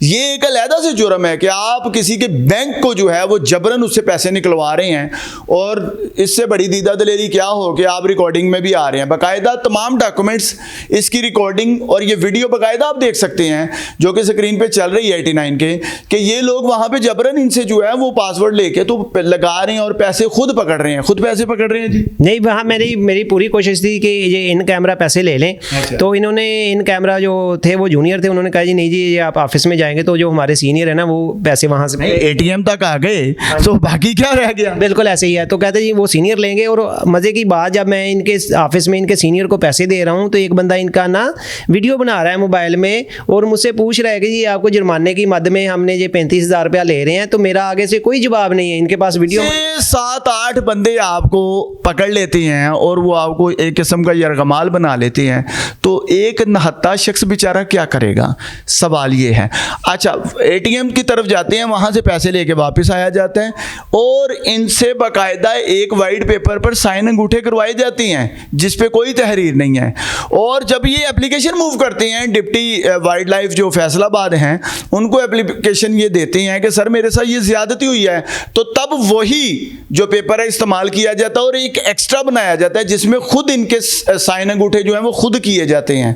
ये एक अलहदा से जुर्म है कि आप किसी के बैंक को जो है वो जबरन उससे पैसे निकलवा रहे हैं। और इससे बड़ी दीदा दिलेरी क्या हो कि आप रिकॉर्डिंग में भी आ रहे हैं, बाकायदा तमाम डॉक्यूमेंट्स, इसकी रिकॉर्डिंग और ये वीडियो बाकायदा आप देख सकते हैं जो कि स्क्रीन पे चल रही है 89 के, कि ये लोग वहां पे जबरन इनसे जो है वो पासवर्ड लेके तो लगा रहे हैं और पैसे खुद पकड़ रहे हैं, खुद पैसे पकड़ रहे हैं जी। नहीं, वहाँ मेरी पूरी कोशिश थी कि ये इन कैमरा पैसे ले लें। अच्छा। तो इन्होंने इन कैमरा जो थे वो जूनियर थे, उन्होंने कहा जी नहीं जी ये आप ऑफिस में जाएंगे तो जो हमारे सीनियर है ना वो पैसे वहाँ से एटीएम तक आ गए तो बाकी क्या रह गया? बिल्कुल ऐसे ही है। तो कहते जी वो सीनियर लेंगे। और मजे की बात, जब मैं इनके ऑफिस में इनके सीनियर को पैसे दे रहा हूँ तो एक बंदा इनका ना वीडियो बना रहा है मोबाइल में और मुझसे पूछ रहा है कि जी आपको जुर्माने की मद में हमने ये 35,000 रुपया ले रहे हैं। तो मेरा आगे से कोई जवाब नहीं है, इनके पास वीडियो 7-8 बंदे आपको पकड़ लेते हैं और वो आपको एक किस्म का यरगमाल बना लेते हैं, तो एक नहत्ता शख्स बेचारा क्या करेगा? सवाल ये है। अच्छा, एटीएम की तरफ जाते हैं, वहां से पैसे लेके वापस आया जाता है और इनसे बाकायदा एक वाइट पेपर पर साइन अंगूठे करवाए जाते हैं जिस पे कोई तहरीर नहीं है। और जब ये एप्लीकेशन मूव करते हैं, डिप्टी वाइल्ड लाइफ जो फैसलाबाद हैं उनको एप्लीकेशन ये देते हैं कि सर मेरे साथ ये ज्यादती हुई है, तो तब वही जो पेपर है इस्तेमाल किया जाता है और एक एक्स्ट्रा बनाया जाता है जिसमें खुद इनके साइन अंगूठे जो हैं वो खुद किए जाते हैं।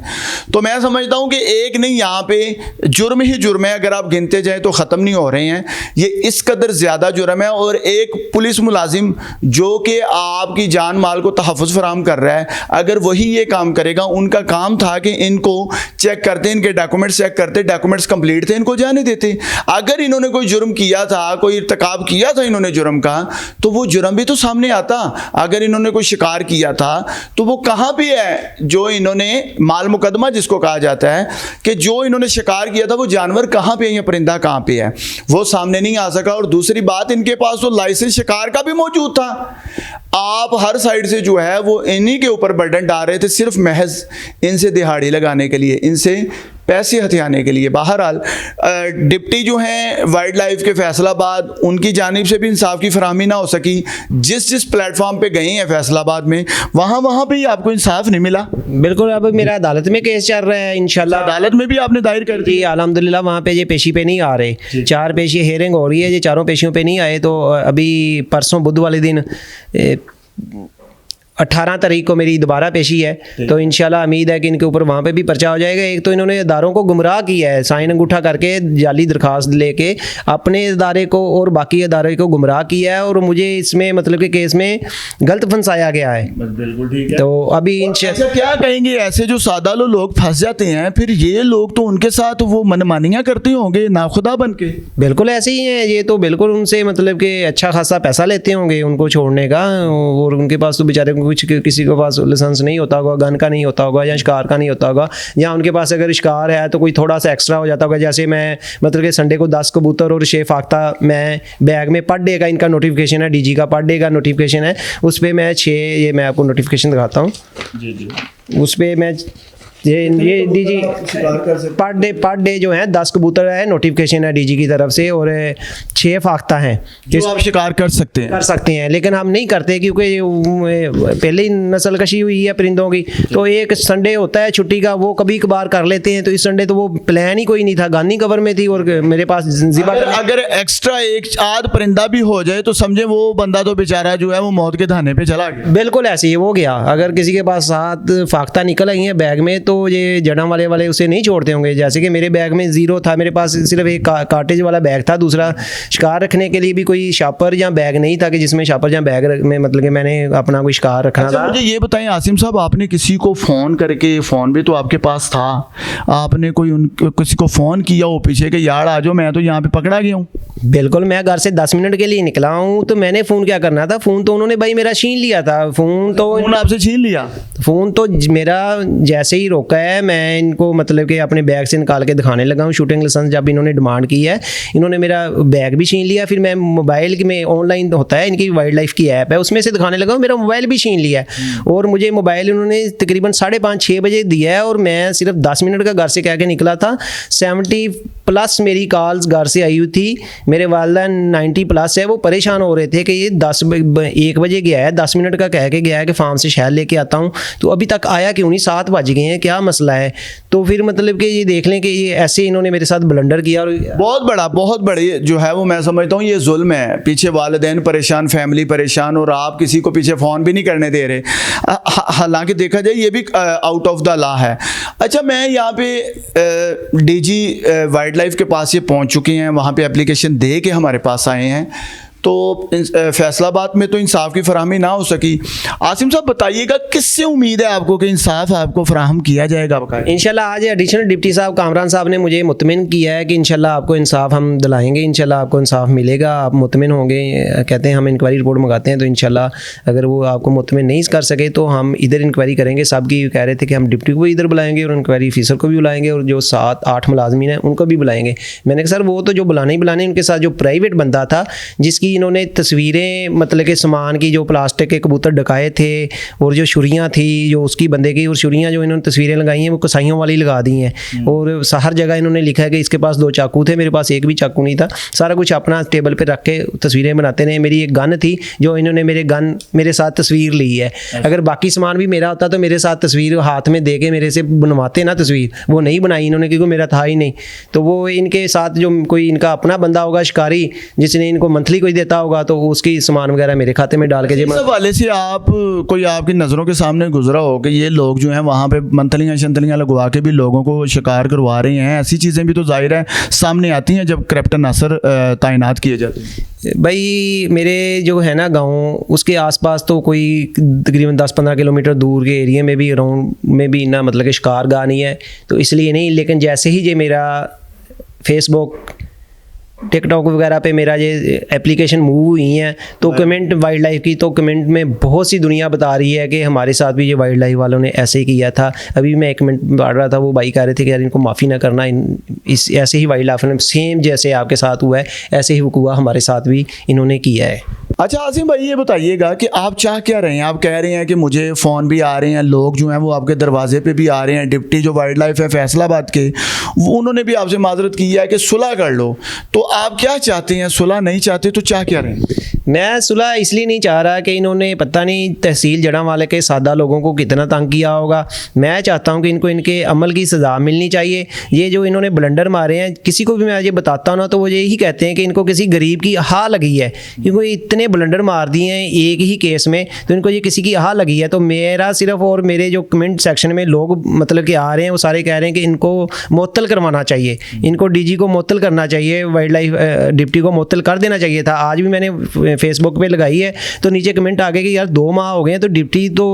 तो मैं समझता हूं कि एक नहीं, यहाँ पे जुर्म ही जुर्म है, अगर आप गिनते जाएं तो ख़त्म नहीं हो रहे हैं। ये इस कदर ज़्यादा जुर्म है। और एक पुलिस मुलाजिम जो कि आपकी जान माल को तहफ़्फ़ुज़ फराहम कर रहा है, अगर वही ये काम करेगा, उनका काम था कि इनको चेक करते, इनके डॉक्यूमेंट्स चेक करते, डॉक्यूमेंट्स कंप्लीट थे, इनको जाने देते। अगर इन्होंने कोई जुर्म किया था, कोई इर्तिकाब किया था इन्होंने जुर्म का, तो वो जुर्म भी तो सामने आता। अगर इन्होंने कोई शिकार किया था तो वो कहाँ पे है? जो इन्होंने माल मुकदमा जिसको कहा जाता है कि जो इन्होंने शिकार किया था वो जानवर कहाँ पे है या परिंदा कहाँ पे है, वो सामने नहीं आ सका। और दूसरी बात, इनके पास तो लाइसेंस शिकार का भी मौजूद था। आप हर साइड से जो है वो इन्हीं के ऊपर बर्डन डाल रहे थे सिर्फ महज इनसे दिहाड़ी लगाने के लिए, इनसे पैसे हथियाने के लिए। बहरहाल डिप्टी जो हैं वाइल्ड लाइफ के फैसलाबाद, उनकी जानिब से भी इंसाफ की फराहमी ना हो सकी। जिस जिस प्लेटफॉर्म पे गई हैं फैसलाबाद में, वहाँ पे ही आपको इंसाफ नहीं मिला। बिल्कुल, अब मेरा अदालत में केस चल रहा है, इंशाल्लाह अदालत में भी आपने दायर कर दी? जी अल्हम्दुलिल्लाह, वहाँ पे ये पेशी पे नहीं आ रहे। 4 पेशी हेयरिंग हो रही है, ये चारों पेशियों पे नहीं आए। तो अभी परसों बुध वाले दिन 18 तारीख को मेरी दोबारा पेशी है, तो इंशाल्लाह उम्मीद है कि इनके ऊपर वहाँ पे भी पर्चा हो जाएगा। एक तो इन्होंने इदारों को गुमराह किया है, साइन अंगूठा करके जाली दरखास्त लेके अपने इदारे को और बाकी इदारे को गुमराह किया है, और मुझे इसमें मतलब कि केस में गलत फंसाया गया है। बिल्कुल ठीक है। तो अभी अच्छा, क्या कहेंगे ऐसे जो सादा लोग फंस जाते हैं, फिर ये लोग तो उनके साथ वो मनमानियाँ करते होंगे नाखुदा बन के? बिल्कुल ऐसे ही हैं ये तो, बिल्कुल उनसे मतलब कि अच्छा खासा पैसा लेते होंगे उनको छोड़ने का, और उनके पास तो बेचारे कुछ किसी के पास लाइसेंस नहीं होता होगा, गन का नहीं होता होगा, या शिकार का नहीं होता होगा, या उनके पास अगर शिकार है तो कोई थोड़ा सा एक्स्ट्रा हो जाता होगा। जैसे मैं मतलब कि संडे को 10 कबूतर और 6 फाख्ता मैं बैग में पर डे का, इनका नोटिफिकेशन है, डीजी का पर डे का नोटिफिकेशन है, उस पर मैं 6, ये मैं आपको नोटिफिकेशन दिखाता हूँ जी, उस पर मैं ये डीजी पर डे जो है 10 कबूतर है, नोटिफिकेशन है डीजी की तरफ से, और 6 फाख्ता हैं जो आप शिकार कर सकते हैं। लेकिन हम नहीं करते क्योंकि पहले ही नस्ल कशी हुई है परिंदों की। तो एक संडे होता है छुट्टी का, वो कभी कभार कर लेते हैं। तो इस संडे तो वो प्लान ही कोई नहीं था, गानी कवर में थी और मेरे पास जिबा अगर एक्स्ट्रा एक आध परिंदा भी हो जाए तो समझे वो बंदा तो बेचारा जो है वो मौत के धाने पे चला गया। बिल्कुल ऐसे ही हो गया। अगर किसी के पास 7 फाख्ता निकल आई हैं बैग में, तो ये जड़ा वाले उसे नहीं छोड़ते होंगे। जैसे कि मेरे बैग में 0 था, मेरे पास सिर्फ एक कार्टेज वाला बैग था, दूसरा शिकार रखने के लिए भी कोई शापर या बैग नहीं था कि जिसमें शापर या बैग में मतलब कि मैंने अपना कोई शिकार रखना था। मुझे ये बताएं आसिम साहब, आपने किसी को फ़ोन करके, फ़ोन भी तो आपके पास था, आपने किसी को फ़ोन किया हो पीछे के यार आ जाओ मैं तो यहाँ पे पकड़ा गया हूँ? बिल्कुल, मैं घर से 10 मिनट के लिए निकला हूँ, तो मैंने फ़ोन क्या करना था, फ़ोन तो उन्होंने भाई मेरा छीन लिया था। फ़ोन आपसे छीन लिया? फ़ोन तो मेरा जैसे ही रोका है, मैं इनको मतलब कि अपने बैग से निकाल के दिखाने लगा हूँ। शूटिंग लाइसेंस जब इन्होंने डिमांड की है, इन्होंने मेरा बैग भी छीन लिया। फिर मैं मोबाइल में ऑनलाइन होता है इनकी वाइल्ड लाइफ की ऐप है, उसमें से दिखाने लगा हूँ, मेरा मोबाइल भी छीन लिया है। और मुझे मोबाइल इन्होंने तकरीबन 5:30-6 बजे दिया है, और मैं सिर्फ 10 मिनट का घर से कह के निकला था। 70+ मेरी कॉल्स घर से आई हुई थी। मेरे वालदा 90+ है, वो परेशान हो रहे थे कि ये 1 बजे गया है, 10 मिनट का कह के गया है कि फार्म से शहद लेके आता हूँ, तो अभी तक आया क्यों नहीं? 7 बज गए हैं, क्या मसला है? तो फिर मतलब कि ये देख लें कि ये ऐसे इन्होंने मेरे साथ ब्लंडर किया। और बहुत बड़ी जो है वो मैं समझता हूँ ये जुल्म है। पीछे वालिदैन परेशान, फैमिली परेशान, और आप किसी को पीछे फ़ोन भी नहीं करने दे रहे। हालांकि देखा जाए ये भी आउट ऑफ द लॉ है। अच्छा, मैं यहाँ पे डीजी वाइल्ड लाइफ के पास ये पहुँच चुके हैं, वहाँ पे एप्लीकेशन दे के हमारे पास आए हैं। तो फैसलाबाद में तो इंसाफ की फराहमी ना हो सकी। आसिम साहब बताइएगा, किससे उम्मीद है आपको कि इंसाफ आपको फराहम किया जाएगा? इंशाल्लाह आज एडिशनल डिप्टी साहब कामरान साहब ने मुझे मुतमिन किया है कि इंशाल्लाह आपको इंसाफ हम दिलाएंगे, इंशाल्लाह आपको इंसाफ मिलेगा, आप मुतमिन होंगे। कहते हैं हम इंक्वायरी रिपोर्ट मंगाते हैं, तो इंशाल्लाह अगर वो आपको मुतमिन नहीं कर सके तो हम इधर इंक्वायरी करेंगे। सब की कह रहे थे कि हम डिप्टी को भी इधर बुलाएंगे और इंक्वायरी ऑफिसर को भी बुलाएंगे, और जो 7-8 मुलाजमीन हैं उनको भी बुलाएंगे। मैंने कहा सर वो तो जो बुलाने ही बुलाने, उनके साथ जो प्राइवेट बंदा था जिसकी इन्होंने तस्वीरें मतलब कि सामान की, जो प्लास्टिक के कबूतर डकाए थे और जो छुरियाँ थी जो उसकी बंदे की, और छुरियाँ जो इन्होंने तस्वीरें लगाई हैं वो कसाइयों वाली लगा दी हैं। और हर जगह इन्होंने लिखा है कि इसके पास 2 चाकू थे, मेरे पास एक भी चाकू नहीं था। सारा कुछ अपना टेबल पे रख के तस्वीरें बनाते रहे। मेरी एक गन थी जो इन्होंने मेरे साथ तस्वीर ली है। अगर बाकी सामान भी मेरा होता तो मेरे साथ तस्वीर हाथ में दे के मेरे से बनवाते ना तस्वीर, वो नहीं बनाई इन्होंने क्योंकि मेरा था ही नहीं। तो वो इनके साथ जो कोई इनका अपना बंदा होगा शिकारी, जिसने इनको मंथली कोई देता होगा, तो उसकी सामान वगैरह मेरे खाते में डाल के इस हवाले से आप कोई आपकी नज़रों के सामने गुजरा हो कि ये लोग जो हैं वहाँ पे मंथलियाँ शंतलियाँ लगवा के भी लोगों को शिकार करवा रहे हैं? ऐसी चीज़ें भी तो जाहिर है सामने आती हैं जब कैप्टन नासिर तैनात किए जाते हैं। भाई मेरे जो है ना गाँव, उसके आसपास तो कोई तकरीबन 10-15 किलोमीटर दूर के एरिया में भी, अराउंड में भी ना मतलब कि शिकार गाह नहीं है, तो इसलिए नहीं। लेकिन जैसे ही ये मेरा फेसबुक, टिकटॉक वगैरह पे मेरा ये एप्लीकेशन मूव हुई हैं, तो कमेंट वाइल्ड लाइफ की, तो कमेंट में बहुत सी दुनिया बता रही है कि हमारे साथ भी ये वाइल्ड लाइफ वालों ने ऐसे ही किया था। अभी मैं एक कमेंट पढ़ रहा था, वो भाई कह रहे थे कि यार इनको माफ़ी ना करना, इस ऐसे ही वाइल्ड लाइफ ने सेम जैसे आपके साथ हुआ है ऐसे ही हुआ हमारे साथ भी इन्होंने किया है। अच्छा आसिम भाई, ये बताइएगा कि आप चाह क्या रहे हैं? आप कह रहे हैं कि मुझे फ़ोन भी आ रहे हैं, लोग जो हैं वो आपके दरवाजे पे भी आ रहे हैं, डिप्टी जो वाइल्ड लाइफ है फैसलाबाद के, वो उन्होंने भी आपसे माजरत की है कि सुलह कर लो। तो आप क्या चाहते हैं? सुलह नहीं चाहते तो चाह क्या रहे हैं? मैं सुलह इसलिए नहीं चाह रहा कि इन्होंने पता नहीं तहसील जड़ांवाले के सादा लोगों को कितना तंग किया होगा। मैं चाहता हूं कि इनको इनके अमल की सज़ा मिलनी चाहिए। ये जो इन्होंने ब्लंडर मारे हैं, किसी को भी मैं ये बताता हूं ना तो वो यही कहते हैं कि इनको किसी गरीब की आह लगी है, क्योंकि इतने ब्लंडर मार दिए हैं एक ही केस में, तो इनको ये किसी की आह लगी है। तो मेरा सिर्फ, और मेरे जो कमेंट सेक्शन में लोग मतलब कि आ रहे हैं वो सारे कह रहे हैं कि इनको मुअत्तल करवाना चाहिए, इनको डीजी को मुअत्तल करना चाहिए, वाइल्ड लाइफ डिप्टी को मुअत्तल कर देना चाहिए था। आज भी मैंने फेसबुक पे लगाई है तो नीचे कमेंट आ गए कि यार 2 माह हो गए हैं तो डिप्टी तो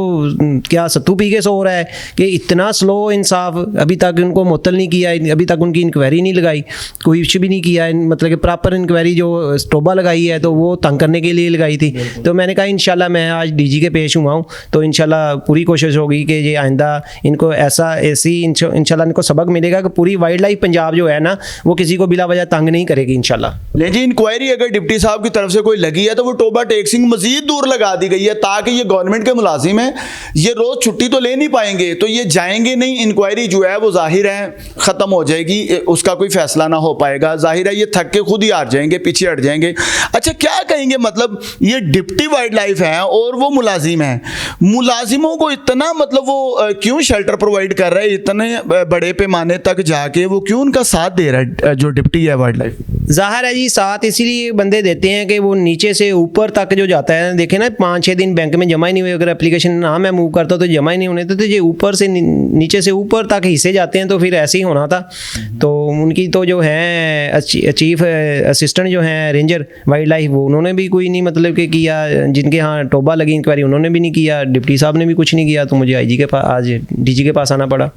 क्या सत्तू पी के सो रहा है कि इतना स्लो इंसाफ, अभी तक इनको मुअत्तल नहीं किया, अभी तक उनकी इंक्वायरी नहीं लगाई, कोई कुछ भी नहीं किया, मतलब कि प्रॉपर इंक्वायरी जो टोबा लगाई है तो वो तंग करने के लिए लगाई थी। तो मैंने कहा इंशाल्लाह मैं आज डीजी के पेश हुआ हूँ तो इंशाल्लाह पूरी कोशिश होगी कि ये आइंदा इनको ऐसी इंशाल्लाह इनको सबक मिलेगा कि पूरी वाइल्ड लाइफ पंजाब जो है ना वो किसी को बिला वजह तंग नहीं करेगी इंशाल्लाह। लेकिन जी इंक्वायरी अगर डिप्टी साहब की तरफ से कोई लगी है तो वो टोबा टेक्सिंग मजीद दूर लगा दी गई है, ताकि ये गवर्नमेंट के मुलाजिम हैं, ये रोज छुट्टी तो ले नहीं पाएंगे, तो ये जाएंगे नहीं, इंक्वायरी जो है वो जाहिर है ख़त्म हो जाएगी, उसका कोई फैसला ना हो पाएगा, जाहिर है ये थक के खुद ही हार जाएंगे, पीछे हट जाएंगे। अच्छा क्या कहेंगे, मतलब ये डिप्टी वाइल्ड लाइफ है और वो मुलाजिम है, मुलाजिमों को इतना मतलब वो क्यों शेल्टर प्रोवाइड कर रहा है, इतने बड़े पैमाने तक जाके वो क्यों उनका साथ दे रहा है जो डिप्टी है वाइल्ड लाइफ? ज़ाहिर है जी साथ इसीलिए बंदे देते हैं कि वो नीचे से ऊपर तक जो जाता है, देखे ना 5-6 दिन बैंक में जमा ही नहीं हुए, अगर एप्लीकेशन ना मैं मूव करता तो जमा ही नहीं होने थे, तो ये ऊपर से नीचे से ऊपर तक हिस्से जाते हैं, तो फिर ऐसे ही होना था। तो उनकी तो जो है चीफ असिस्टेंट जो हैं रेंजर वाइल्ड लाइफ, वो उन्होंने भी कोई नहीं मतलब कि किया, जिनके यहाँ टोबा लगी इंक्वायरी उन्होंने भी नहीं किया, डिप्टी साहब ने भी कुछ नहीं किया, तो मुझे आईजी के पास आज डीजी के पास आना पड़ा।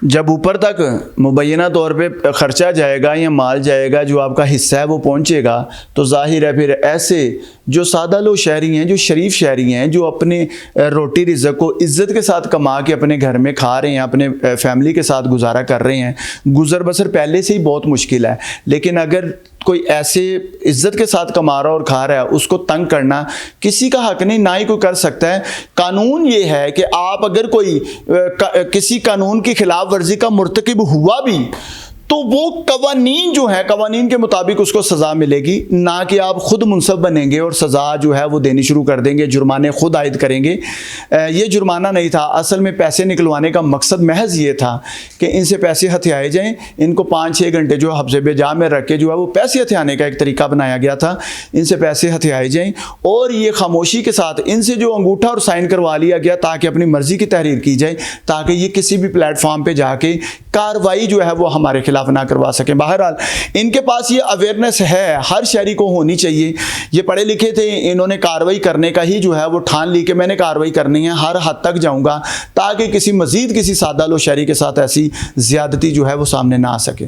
जब ऊपर तक मुबैना तौर पे ख़र्चा जाएगा या माल जाएगा, जो आपका हिस्सा है वो पहुंचेगा, तो जाहिर है फिर ऐसे जो सादा लोग शहरी हैं, जो शरीफ शहरी हैं, जो अपने रोटी रिज़्क़ को इज़्ज़त के साथ कमा के अपने घर में खा रहे हैं, अपने फैमिली के साथ गुजारा कर रहे हैं, गुजर बसर पहले से ही बहुत मुश्किल है, लेकिन अगर कोई ऐसे इज्जत के साथ कमा रहा और खा रहा है, उसको तंग करना किसी का हक नहीं, ना ही कोई कर सकता है। कानून ये है कि आप अगर कोई किसी कानून की खिलाफ वर्जी का मुर्तकिब हुआ भी तो वो कवानीन जो है, कवानीन के मुताबिक उसको सज़ा मिलेगी, ना कि आप खुद मुनसब बनेंगे और सज़ा जो है वो देनी शुरू कर देंगे, जुर्माने खुद आयद करेंगे। ये जुर्माना नहीं था, असल में पैसे निकलवाने का मकसद महज ये था कि इनसे पैसे हथियाए जाएँ, इनको 5-6 घंटे जो हफ्ज़े बेजा में रख के जो है वो पैसे हथियाने का एक तरीका बनाया गया था, इनसे पैसे हथियाए जाएँ और ये खामोशी के साथ इनसे जो अंगूठा और साइन करवा लिया गया ताकि अपनी मर्ज़ी की तहरीर की जाए, ताकि ये किसी भी प्लेटफॉर्म पर जाके कार्रवाई जो है वो हमारे खिलाफ ना करवा सकें। बहरहाल इनके पास ये अवेयरनेस है, हर शहरी को होनी चाहिए। ये पढ़े लिखे थे, इन्होंने कार्रवाई करने का ही जो है वो ठान ली कि मैंने कार्रवाई करनी है, हर हद तक जाऊंगा ताकि किसी मजीद किसी सादा लो शहरी के साथ ऐसी ज्यादती जो है वो सामने ना आ सके।